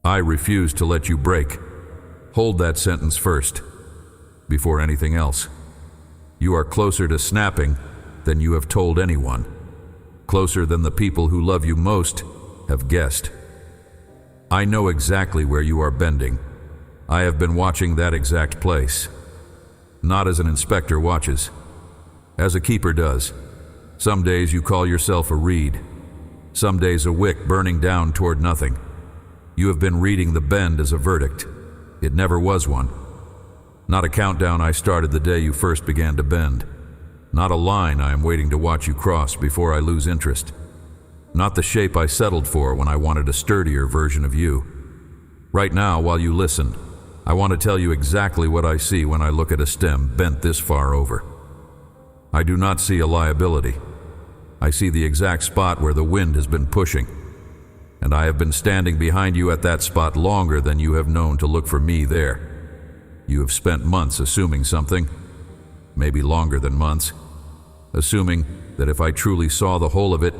I refuse to let you break. Hold that sentence first, before anything else. You are closer to snapping than you have told anyone. Closer than the people who love you most have guessed. I know exactly where you are bending. I have been watching that exact place. Not as an inspector watches, as a keeper does. Some days you call yourself a reed. Some days a wick burning down toward nothing. You have been reading the bend as a verdict. It never was one. Not a countdown I started the day you first began to bend. Not a line I am waiting to watch you cross before I lose interest. Not the shape I settled for when I wanted a sturdier version of you. Right now, while you listen, I want to tell you exactly what I see when I look at a stem bent this far over. I do not see a liability. I see the exact spot where the wind has been pushing. And I have been standing behind you at that spot longer than you have known to look for me there. You have spent months assuming something, maybe longer than months, assuming that if I truly saw the whole of it,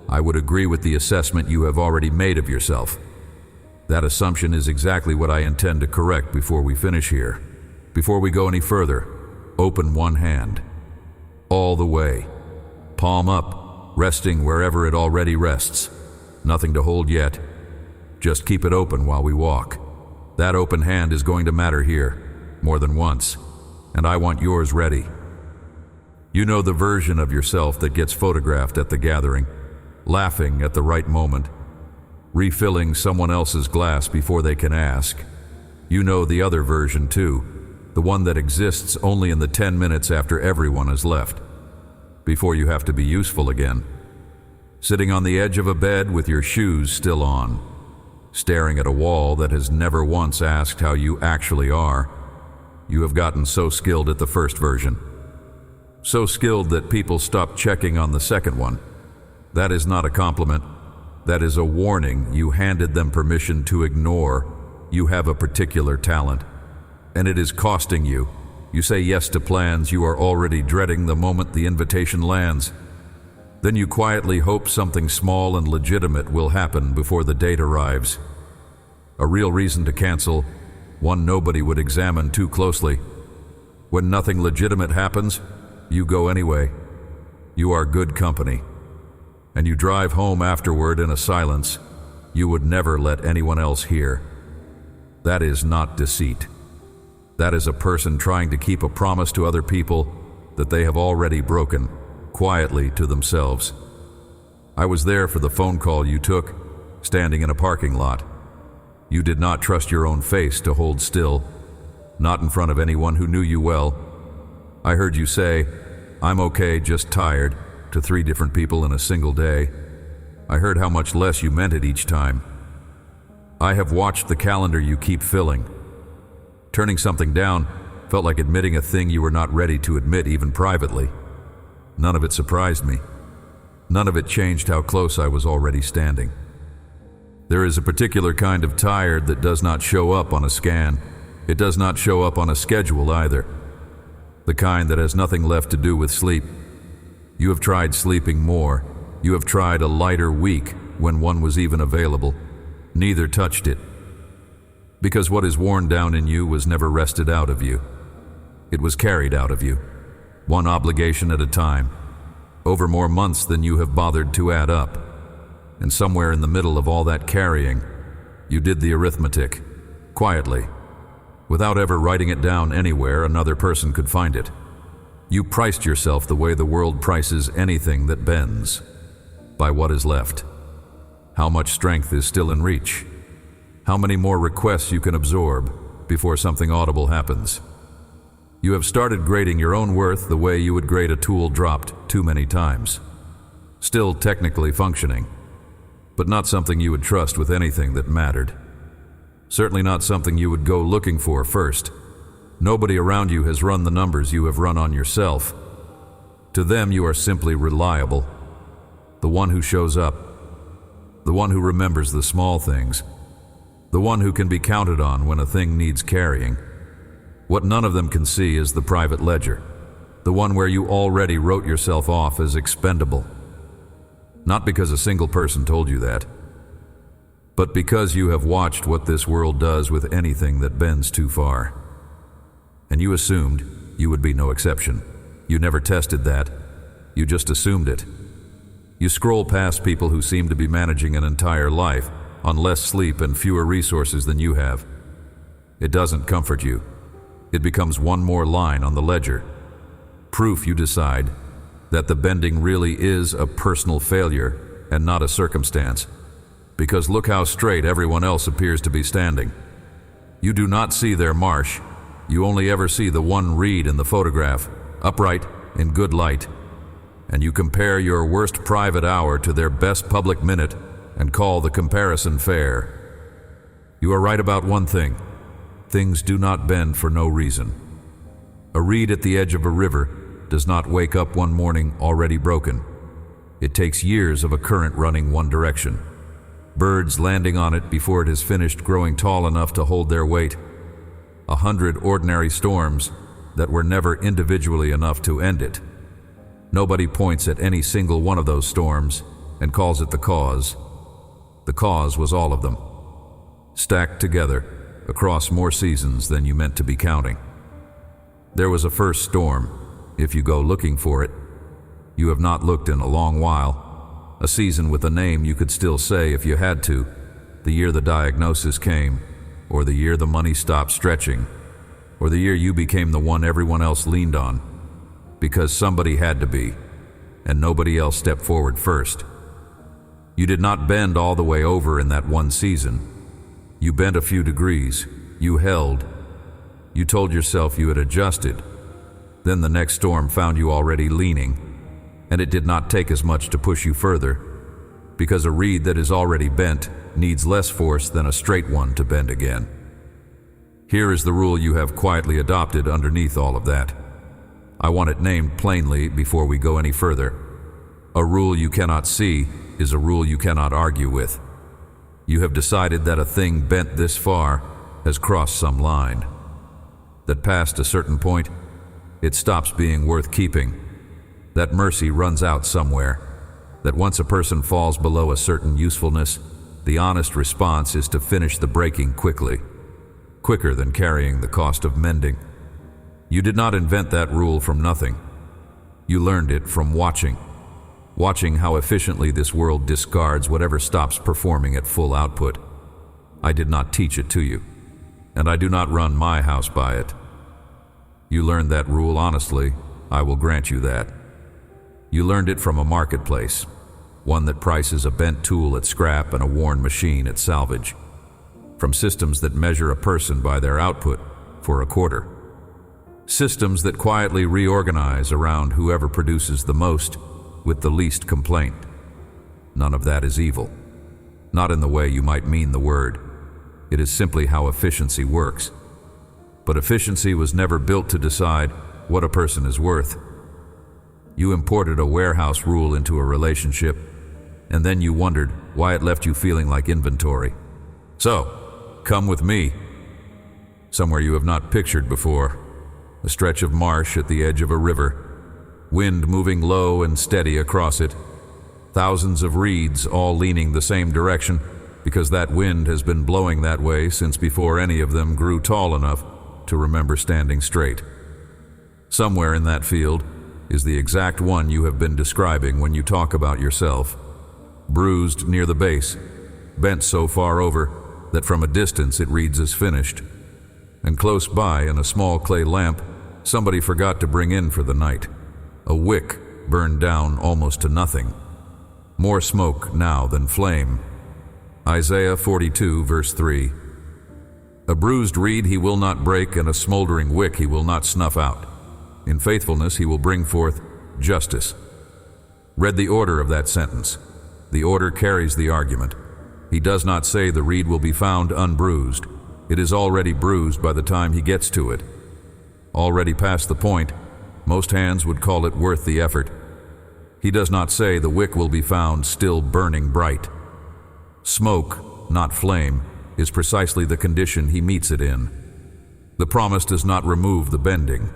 I would agree with the assessment you have already made of yourself. That assumption is exactly what I intend to correct before we finish here. Before we go any further, open one hand. All the way. Palm up, resting wherever it already rests. Nothing to hold yet. Just keep it open while we walk. That open hand is going to matter here, more than once, and I want yours ready. You know the version of yourself that gets photographed at the gathering, laughing at the right moment, refilling someone else's glass before they can ask. You know the other version too, the one that exists only in the 10 minutes after everyone has left, before you have to be useful again. Sitting on the edge of a bed with your shoes still on, staring at a wall that has never once asked how you actually are. You have gotten so skilled at the first version. So skilled that people stop checking on the second one. That is not a compliment. That is a warning you handed them permission to ignore. You have a particular talent, and it is costing you. You say yes to plans you are already dreading the moment the invitation lands. Then you quietly hope something small and legitimate will happen before the date arrives. A real reason to cancel, one nobody would examine too closely. When nothing legitimate happens, you go anyway. You are good company. And you drive home afterward in a silence you would never let anyone else hear. That is not deceit. That is a person trying to keep a promise to other people that they have already broken, quietly to themselves. I was there for the phone call you took, standing in a parking lot. You did not trust your own face to hold still, not in front of anyone who knew you well. I heard you say, "I'm okay, just tired," to 3 different people in a single day. I heard how much less you meant it each time. I have watched the calendar you keep filling. Turning something down felt like admitting a thing you were not ready to admit even privately. None of it surprised me. None of it changed how close I was already standing. There is a particular kind of tired that does not show up on a scan. It does not show up on a schedule either. The kind that has nothing left to do with sleep. You have tried sleeping more. You have tried a lighter week when one was even available. Neither touched it. Because what is worn down in you was never wrested out of you. It was carried out of you. One obligation at a time, over more months than you have bothered to add up. And somewhere in the middle of all that carrying, you did the arithmetic, quietly, without ever writing it down anywhere another person could find it. You priced yourself the way the world prices anything that bends, by what is left. How much strength is still in reach? How many more requests you can absorb before something audible happens? You have started grading your own worth the way you would grade a tool dropped too many times. Still technically functioning, but not something you would trust with anything that mattered. Certainly not something you would go looking for first. Nobody around you has run the numbers you have run on yourself. To them, you are simply reliable. The one who shows up. The one who remembers the small things. The one who can be counted on when a thing needs carrying. What none of them can see is the private ledger, the one where you already wrote yourself off as expendable. Not because a single person told you that, but because you have watched what this world does with anything that bends too far. And you assumed you would be no exception. You never tested that. You just assumed it. You scroll past people who seem to be managing an entire life on less sleep and fewer resources than you have. It doesn't comfort you. It becomes one more line on the ledger. Proof, you decide, that the bending really is a personal failure and not a circumstance. Because look how straight everyone else appears to be standing. You do not see their marsh. You only ever see the one reed in the photograph, upright, in good light. And you compare your worst private hour to their best public minute and call the comparison fair. You are right about one thing. Things do not bend for no reason. A reed at the edge of a river does not wake up one morning already broken. It takes years of a current running one direction. Birds landing on it before it has finished growing tall enough to hold their weight. 100 ordinary storms that were never individually enough to end it. Nobody points at any single one of those storms and calls it the cause. The cause was all of them, stacked together across more seasons than you meant to be counting. There was a first storm, if you go looking for it. You have not looked in a long while. A season with a name you could still say if you had to. The year the diagnosis came, or the year the money stopped stretching, or the year you became the one everyone else leaned on. Because somebody had to be, and nobody else stepped forward first. You did not bend all the way over in that one season. You bent a few degrees. You held. You told yourself you had adjusted. Then the next storm found you already leaning, and it did not take as much to push you further, because a reed that is already bent needs less force than a straight one to bend again. Here is the rule you have quietly adopted underneath all of that. I want it named plainly before we go any further. A rule you cannot see is a rule you cannot argue with. You have decided that a thing bent this far has crossed some line. That past a certain point, it stops being worth keeping. That mercy runs out somewhere. That once a person falls below a certain usefulness, the honest response is to finish the breaking quickly, quicker than carrying the cost of mending. You did not invent that rule from nothing. You learned it from watching how efficiently this world discards whatever stops performing at full output. I did not teach it to you, and I do not run my house by it. You learned that rule honestly, I will grant you that. You learned it from a marketplace, one that prices a bent tool at scrap and a worn machine at salvage. From systems that measure a person by their output for a quarter. Systems that quietly reorganize around whoever produces the most with the least complaint. None of that is evil. Not in the way you might mean the word. It is simply how efficiency works. But efficiency was never built to decide what a person is worth. You imported a warehouse rule into a relationship, and then you wondered why it left you feeling like inventory. So, come with me. Somewhere you have not pictured before. A stretch of marsh at the edge of a river, wind moving low and steady across it, thousands of reeds all leaning the same direction because that wind has been blowing that way since before any of them grew tall enough to remember standing straight. Somewhere in that field is the exact one you have been describing when you talk about yourself, bruised near the base, bent so far over that from a distance it reads as finished. And close by, in a small clay lamp, somebody forgot to bring in for the night. A wick burned down almost to nothing. More smoke now than flame. Isaiah 42, verse 3. A bruised reed he will not break, and a smoldering wick he will not snuff out. In faithfulness he will bring forth justice. Read the order of that sentence. The order carries the argument. He does not say the reed will be found unbruised. It is already bruised by the time he gets to it. Already past the point, most hands would call it worth the effort. He does not say the wick will be found still burning bright. Smoke, not flame, is precisely the condition he meets it in. The promise does not remove the bending.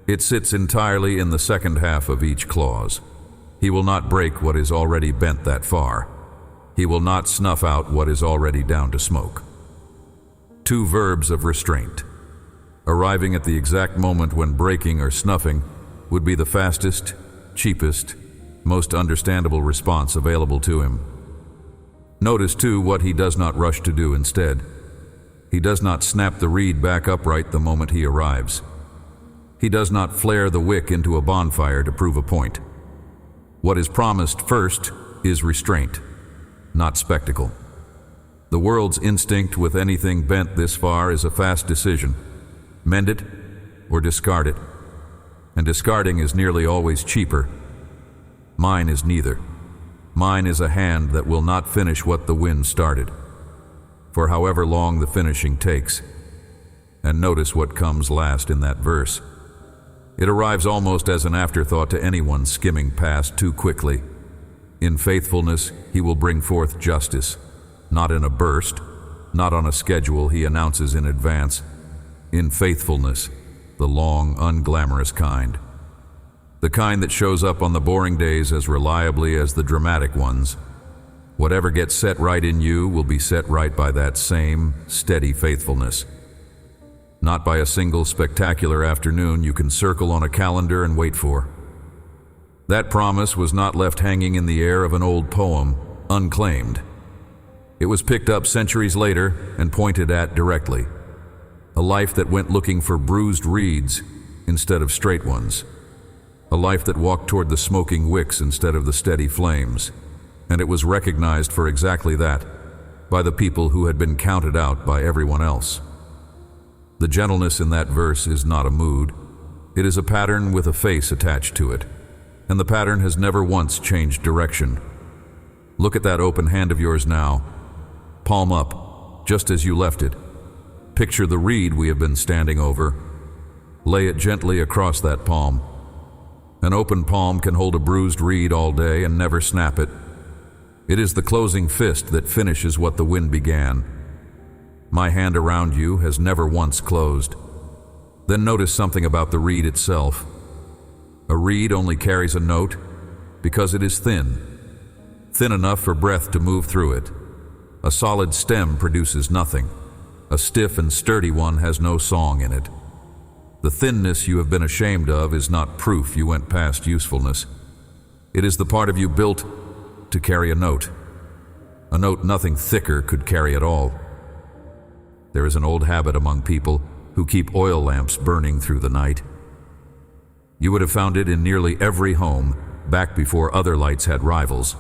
It sits entirely in the second half of each clause. He will not break what is already bent that far. he will not snuff out what is already down to smoke. 2 verbs of restraint. Arriving at the exact moment when breaking or snuffing would be the fastest, cheapest, most understandable response available to him. Notice too what he does not rush to do instead. He does not snap the reed back upright the moment he arrives. He does not flare the wick into a bonfire to prove a point. What is promised first is restraint, not spectacle. The world's instinct with anything bent this far is a fast decision. Mend it or discard it. And discarding is nearly always cheaper. Mine is neither. Mine is a hand that will not finish what the wind started, for however long the finishing takes. And notice what comes last in that verse. It arrives almost as an afterthought to anyone skimming past too quickly. In faithfulness, he will bring forth justice, not in a burst, not on a schedule he announces in advance. In faithfulness, the long, unglamorous kind. The kind that shows up on the boring days as reliably as the dramatic ones. Whatever gets set right in you will be set right by that same steady faithfulness. Not by a single spectacular afternoon you can circle on a calendar and wait for. That promise was not left hanging in the air of an old poem, unclaimed. It was picked up centuries later and pointed at directly. A life that went looking for bruised reeds instead of straight ones. A life that walked toward the smoking wicks instead of the steady flames. And it was recognized for exactly that, by the people who had been counted out by everyone else. The gentleness in that verse is not a mood. It is a pattern with a face attached to it. And the pattern has never once changed direction. Look at that open hand of yours now. Palm up, just as you left it. Picture the reed we have been standing over. Lay it gently across that palm. An open palm can hold a bruised reed all day and never snap it. It is the closing fist that finishes what the wind began. My hand around you has never once closed. Then notice something about the reed itself. A reed only carries a note because it is thin. Thin enough for breath to move through it. A solid stem produces nothing. A stiff and sturdy one has no song in it. The thinness you have been ashamed of is not proof you went past usefulness. It is the part of you built to carry a note nothing thicker could carry at all. There is an old habit among people who keep oil lamps burning through the night. You would have found it in nearly every home back before other lights had rivals.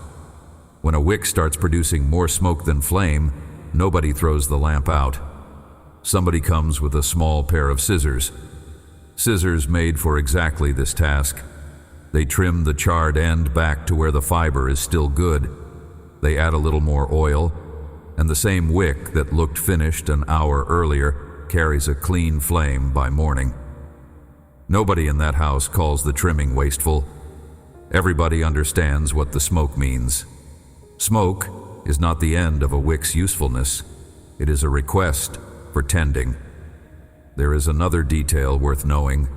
When a wick starts producing more smoke than flame, nobody throws the lamp out. Somebody comes with a small pair of scissors. Scissors made for exactly this task. They trim the charred end back to where the fiber is still good. They add a little more oil, and the same wick that looked finished an hour earlier carries a clean flame by morning. Nobody in that house calls the trimming wasteful. Everybody understands what the smoke means. Smoke is not the end of a wick's usefulness. It is a request for tending. There is another detail worth knowing.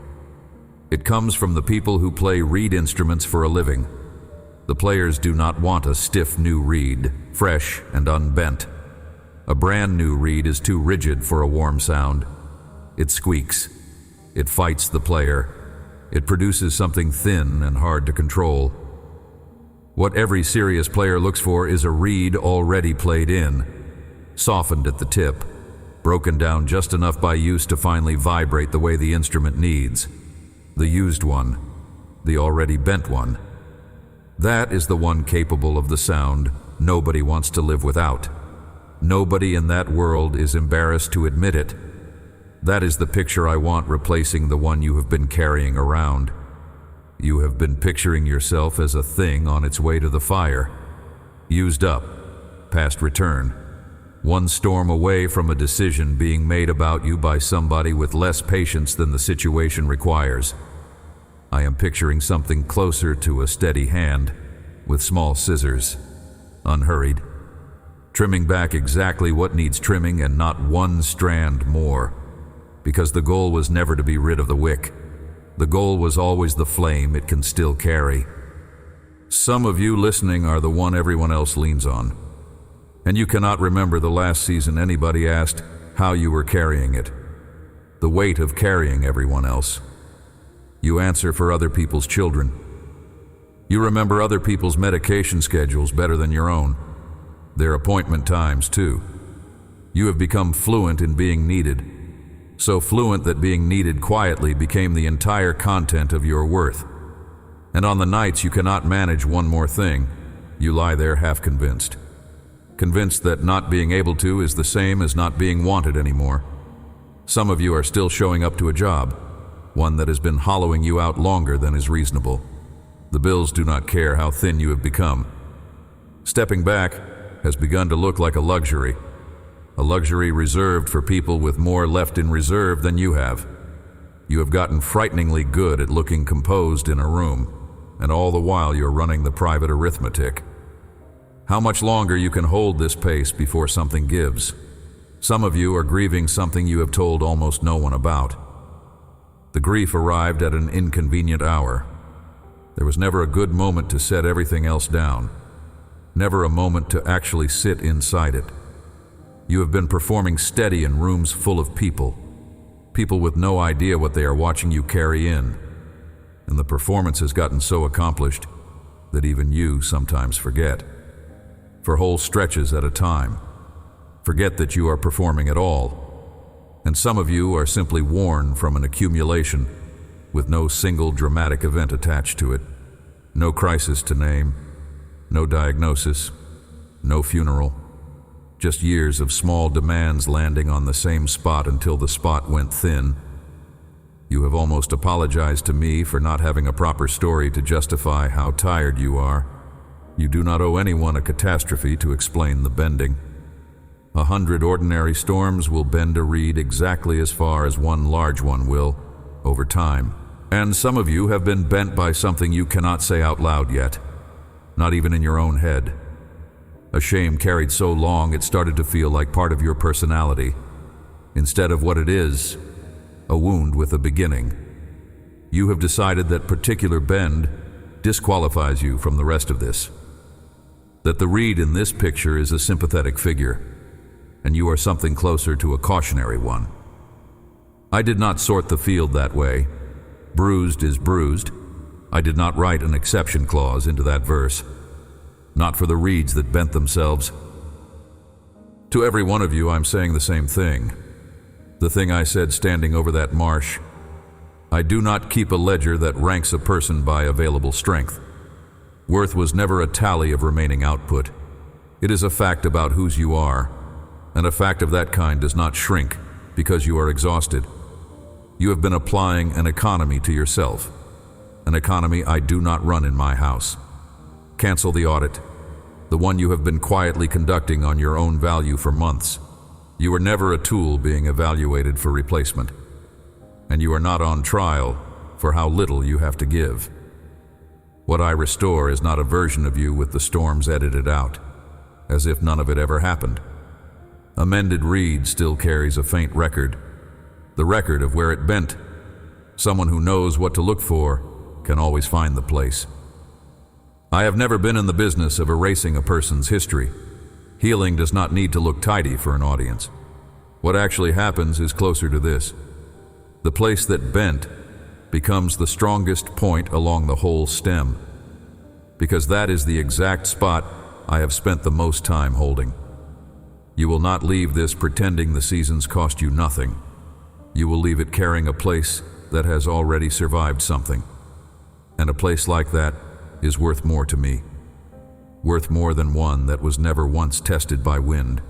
It comes from the people who play reed instruments for a living. The players do not want a stiff new reed, fresh and unbent. A brand new reed is too rigid for a warm sound. It squeaks. It fights the player. It produces something thin and hard to control. What every serious player looks for is a reed already played in, softened at the tip, broken down just enough by use to finally vibrate the way the instrument needs. The used one, the already bent one. That is the one capable of the sound nobody wants to live without. Nobody in that world is embarrassed to admit it. That is the picture I want replacing the one you have been carrying around. You have been picturing yourself as a thing on its way to the fire. Used up, past return. One storm away from a decision being made about you by somebody with less patience than the situation requires. I am picturing something closer to a steady hand, with small scissors, unhurried, trimming back exactly what needs trimming and not one strand more, because the goal was never to be rid of the wick. The goal was always the flame it can still carry. Some of you listening are the one everyone else leans on. And you cannot remember the last season anybody asked how you were carrying it. The weight of carrying everyone else. You answer for other people's children. You remember other people's medication schedules better than your own. Their appointment times, too. You have become fluent in being needed. So fluent that being needed quietly became the entire content of your worth. And on the nights you cannot manage one more thing, you lie there half convinced. Convinced that not being able to is the same as not being wanted anymore. Some of you are still showing up to a job, one that has been hollowing you out longer than is reasonable. The bills do not care how thin you have become. Stepping back has begun to look like a luxury reserved for people with more left in reserve than you have. You have gotten frighteningly good at looking composed in a room, and all the while you're running the private arithmetic. How much longer you can hold this pace before something gives? Some of you are grieving something you have told almost no one about. The grief arrived at an inconvenient hour. There was never a good moment to set everything else down. Never a moment to actually sit inside it. You have been performing steady in rooms full of people. People with no idea what they are watching you carry in. And the performance has gotten so accomplished that even you sometimes forget. For whole stretches at a time. Forget that you are performing at all. And some of you are simply worn from an accumulation with no single dramatic event attached to it. No crisis to name. No diagnosis. No funeral. Just years of small demands landing on the same spot until the spot went thin. You have almost apologized to me for not having a proper story to justify how tired you are. You do not owe anyone a catastrophe to explain the bending. 100 ordinary storms will bend a reed exactly as far as one large one will, over time. And some of you have been bent by something you cannot say out loud yet, not even in your own head. A shame carried so long it started to feel like part of your personality, instead of what it is, a wound with a beginning. You have decided that particular bend disqualifies you from the rest of this. That the reed in this picture is a sympathetic figure, and you are something closer to a cautionary one. I did not sort the field that way. Bruised is bruised. I did not write an exception clause into that verse. Not for the reeds that bent themselves. To every one of you, I'm saying the same thing. The thing I said standing over that marsh. I do not keep a ledger that ranks a person by available strength. Worth was never a tally of remaining output. It is a fact about whose you are, and a fact of that kind does not shrink because you are exhausted. You have been applying an economy to yourself, an economy I do not run in my house. Cancel the audit, the one you have been quietly conducting on your own value for months. You are never a tool being evaluated for replacement, and you are not on trial for how little you have to give. What I restore is not a version of you with the storms edited out, as if none of it ever happened. Amended reed still carries a faint record, the record of where it bent. Someone who knows what to look for can always find the place. I have never been in the business of erasing a person's history. Healing does not need to look tidy for an audience. What actually happens is closer to this. The place that bent becomes the strongest point along the whole stem, because that is the exact spot I have spent the most time holding. You will not leave this pretending the seasons cost you nothing. You will leave it carrying a place that has already survived something. And a place like that is worth more to me. Worth more than one that was never once tested by wind.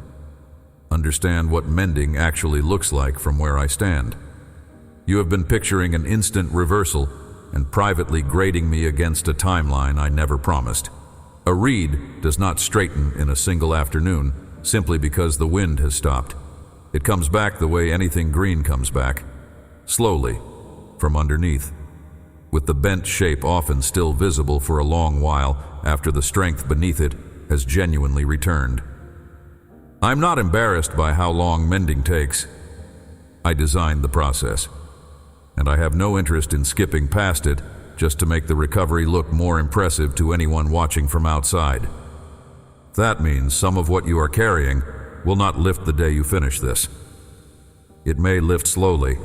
Understand what mending actually looks like from where I stand. You have been picturing an instant reversal and privately grading me against a timeline I never promised. A reed does not straighten in a single afternoon simply because the wind has stopped. It comes back the way anything green comes back, slowly, from underneath, with the bent shape often still visible for a long while after the strength beneath it has genuinely returned. I'm not embarrassed by how long mending takes. I designed the process, and I have no interest in skipping past it just to make the recovery look more impressive to anyone watching from outside. That means some of what you are carrying will not lift the day you finish this. It may lift slowly,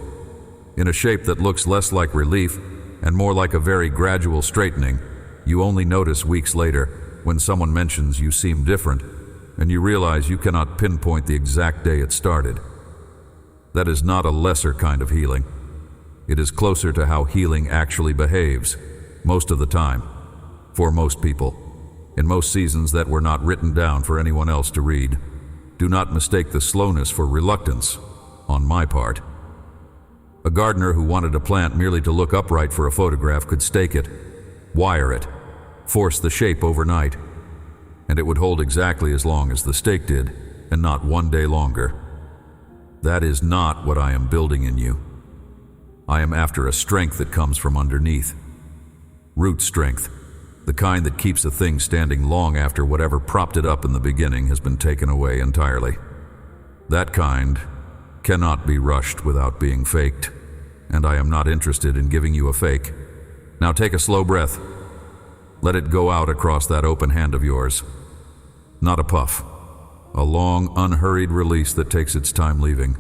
in a shape that looks less like relief and more like a very gradual straightening you only notice weeks later when someone mentions you seem different and you realize you cannot pinpoint the exact day it started. That is not a lesser kind of healing. It is closer to how healing actually behaves, most of the time, for most people, in most seasons that were not written down for anyone else to read. Do not mistake the slowness for reluctance, on my part. A gardener who wanted a plant merely to look upright for a photograph could stake it, wire it, force the shape overnight, and it would hold exactly as long as the stake did, and not one day longer. That is not what I am building in you. I am after a strength that comes from underneath. Root strength, the kind that keeps a thing standing long after whatever propped it up in the beginning has been taken away entirely. That kind cannot be rushed without being faked, and I am not interested in giving you a fake. Now take a slow breath. Let it go out across that open hand of yours. Not a puff. A long, unhurried release that takes its time leaving.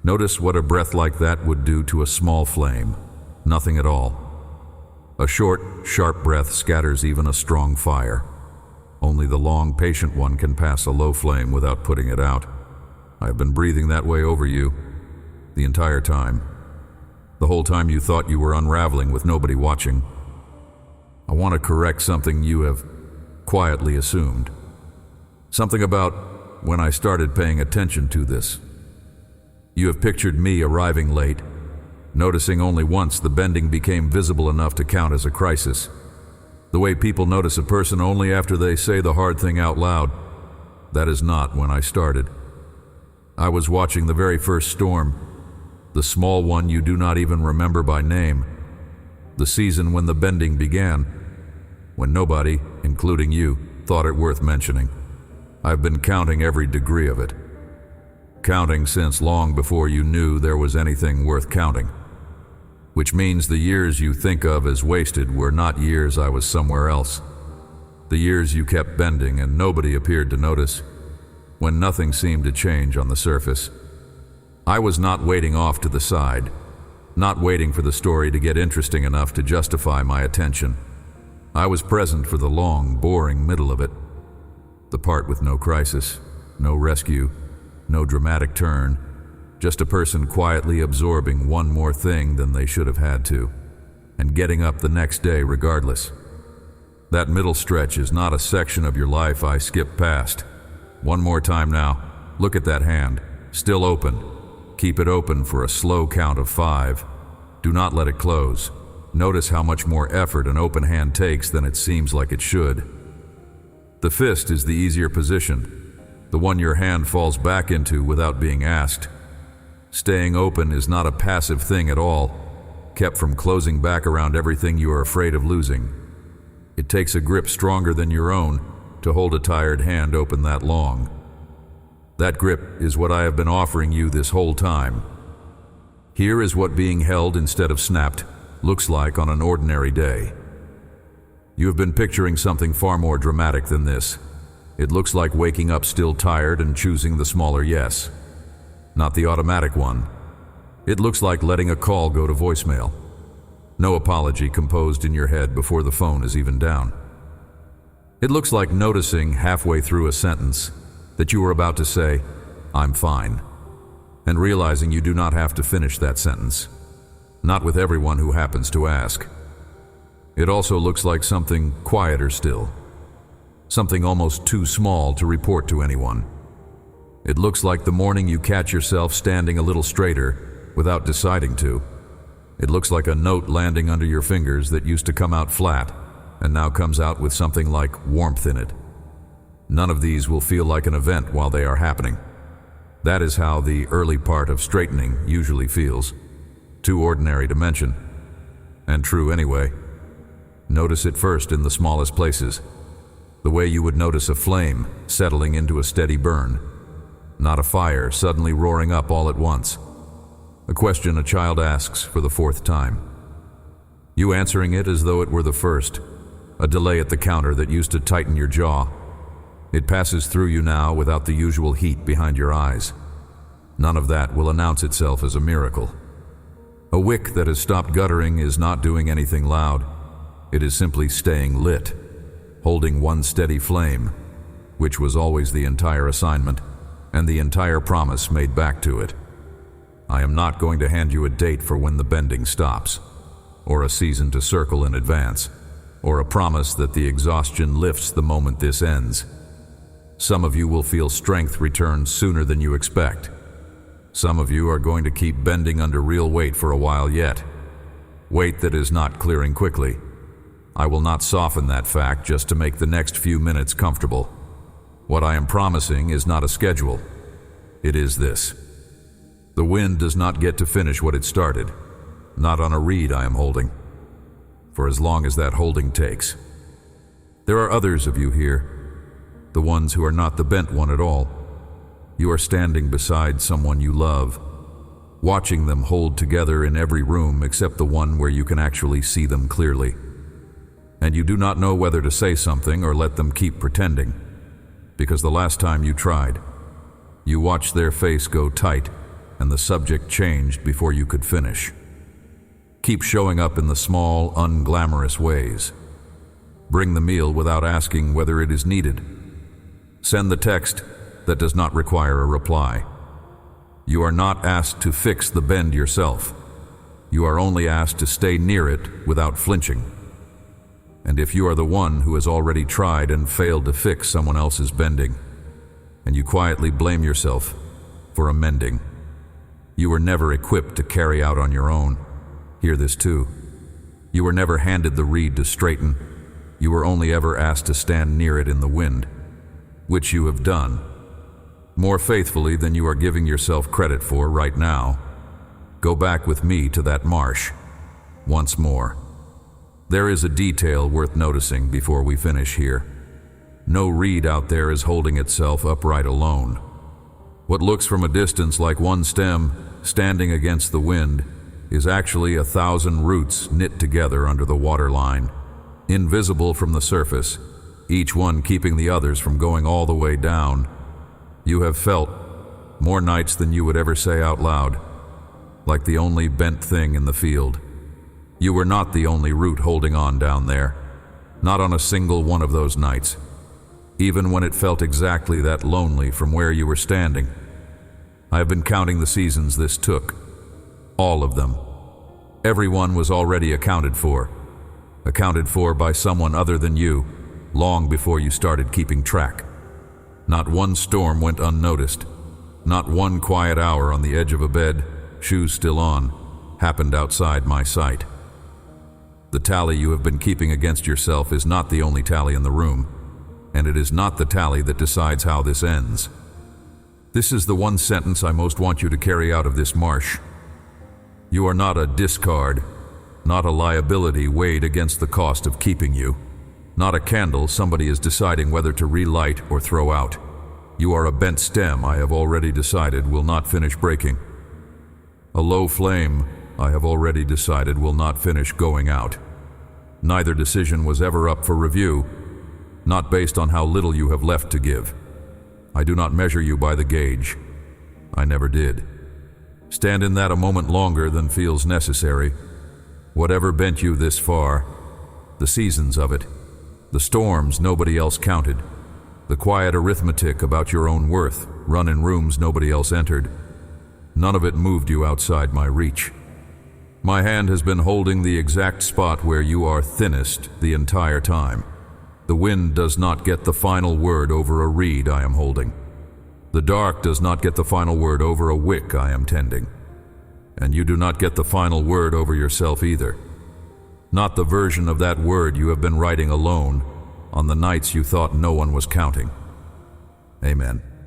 Notice what a breath like that would do to a small flame. Nothing at all. A short, sharp breath scatters even a strong fire. Only the long, patient one can pass a low flame without putting it out. I have been breathing that way over you the entire time. The whole time you thought you were unraveling with nobody watching. I want to correct something you have quietly assumed. Something about when I started paying attention to this. You have pictured me arriving late, noticing only once the bending became visible enough to count as a crisis. The way people notice a person only after they say the hard thing out loud. That is not when I started. I was watching the very first storm, the small one you do not even remember by name, the season when the bending began, when nobody, including you, thought it worth mentioning. I've been counting every degree of it. Counting since long before you knew there was anything worth counting. Which means the years you think of as wasted were not years I was somewhere else. The years you kept bending and nobody appeared to notice, when nothing seemed to change on the surface. I was not waiting off to the side, not waiting for the story to get interesting enough to justify my attention. I was present for the long, boring middle of it. The part with no crisis, no rescue, no dramatic turn, just a person quietly absorbing one more thing than they should have had to, and getting up the next day regardless. That middle stretch is not a section of your life I skipped past. One more time now. Look at that hand, still open. Keep it open for a slow count of 5. Do not let it close. Notice how much more effort an open hand takes than it seems like it should. The fist is the easier position, the one your hand falls back into without being asked. Staying open is not a passive thing at all, kept from closing back around everything you are afraid of losing. It takes a grip stronger than your own to hold a tired hand open that long. That grip is what I have been offering you this whole time. Here is what being held instead of snapped looks like on an ordinary day. You have been picturing something far more dramatic than this. It looks like waking up still tired and choosing the smaller yes, not the automatic one. It looks like letting a call go to voicemail. No apology composed in your head before the phone is even down. It looks like noticing halfway through a sentence that you were about to say, "I'm fine," and realizing you do not have to finish that sentence. Not with everyone who happens to ask. It also looks like something quieter still. Something almost too small to report to anyone. It looks like the morning you catch yourself standing a little straighter without deciding to. It looks like a note landing under your fingers that used to come out flat and now comes out with something like warmth in it. None of these will feel like an event while they are happening. That is how the early part of straightening usually feels. Too ordinary to mention, and true anyway. Notice it first in the smallest places. The way you would notice a flame settling into a steady burn, not a fire suddenly roaring up all at once. A question a child asks for the 4th time. You answering it as though it were the first. A delay at the counter that used to tighten your jaw. It passes through you now without the usual heat behind your eyes. None of that will announce itself as a miracle. A wick that has stopped guttering is not doing anything loud. It is simply staying lit, holding one steady flame, which was always the entire assignment and the entire promise made back to it. I am not going to hand you a date for when the bending stops, or a season to circle in advance, or a promise that the exhaustion lifts the moment this ends. Some of you will feel strength return sooner than you expect. Some of you are going to keep bending under real weight for a while yet. Weight that is not clearing quickly. I will not soften that fact just to make the next few minutes comfortable. What I am promising is not a schedule. It is this. The wind does not get to finish what it started. Not on a reed I am holding. For as long as that holding takes. There are others of you here. The ones who are not the bent one at all. You are standing beside someone you love, watching them hold together in every room except the one where you can actually see them clearly. And you do not know whether to say something or let them keep pretending, because the last time you tried, you watched their face go tight and the subject changed before you could finish. Keep showing up in the small, unglamorous ways. Bring the meal without asking whether it is needed. Send the text that does not require a reply. You are not asked to fix the bend yourself. You are only asked to stay near it without flinching. And if you are the one who has already tried and failed to fix someone else's bending, and you quietly blame yourself for amending, you were never equipped to carry out on your own. Hear this too. You were never handed the reed to straighten. You were only ever asked to stand near it in the wind, which you have done, more faithfully than you are giving yourself credit for right now. Go back with me to that marsh, once more. There is a detail worth noticing before we finish here. No reed out there is holding itself upright alone. What looks from a distance like one stem standing against the wind is actually 1,000 roots knit together under the waterline, invisible from the surface, each one keeping the others from going all the way down. You have felt, more nights than you would ever say out loud, like the only bent thing in the field. You were not the only root holding on down there, not on a single one of those nights, even when it felt exactly that lonely from where you were standing. I have been counting the seasons this took, all of them. Everyone was already accounted for by someone other than you, long before you started keeping track. Not one storm went unnoticed. Not one quiet hour on the edge of a bed, shoes still on, happened outside my sight. The tally you have been keeping against yourself is not the only tally in the room, and it is not the tally that decides how this ends. This is the one sentence I most want you to carry out of this marsh. You are not a discard, not a liability weighed against the cost of keeping you. Not a candle somebody is deciding whether to relight or throw out. You are a bent stem I have already decided will not finish breaking. A low flame I have already decided will not finish going out. Neither decision was ever up for review, not based on how little you have left to give. I do not measure you by the gauge. I never did. Stand in that a moment longer than feels necessary. Whatever bent you this far, the seasons of it, the storms nobody else counted, the quiet arithmetic about your own worth, run in rooms nobody else entered, none of it moved you outside my reach. My hand has been holding the exact spot where you are thinnest the entire time. The wind does not get the final word over a reed I am holding. The dark does not get the final word over a wick I am tending. And you do not get the final word over yourself either. Not the version of that word you have been writing alone on the nights you thought no one was counting. Amen.